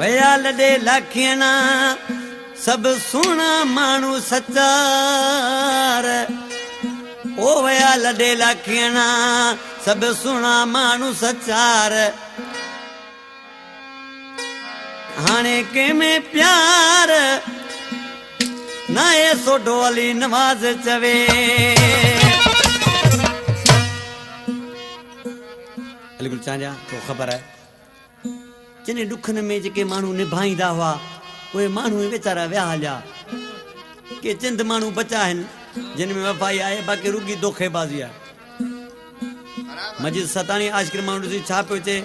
वया लॾे लाखियना सब सुना मानू सचार ओ वया लॾे लाखियना सब सुना मानू सचार हाणे के में प्यार नाए सोडो अली नवाज चवे अली गुल चांजा तो खबर है जिन्हें दुखन में जेके मानू निभाईंदा हुआ उहे मानू बेचारा विया हलिया के चंद मानू बचा आहिनि जिन में वफ़ाई आहे बाक़ी रुगी धोखेबाज़ी आहे मजिद सतानी आशिक़ माण्हू ॾिसी छा पियो चए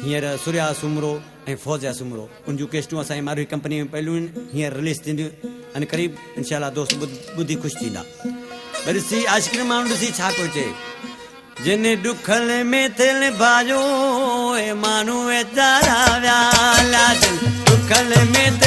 हींअर सूर्या सुमरो ऐं फौजिया सुमरो उन जूं केस्टूं असांजी मारूई कंपनी में पहलूं हींअर रिलीज़ थींदियूं अने क़रीब इंशाअल्लाह दोस्त ॿुधी ख़ुशि थींदा ॾिसी आशिक़ माण्हू ॾिसी छा पियो चए जिन दुखल में थिल भाॼो ए माण्हू वेचारा विया दुखल में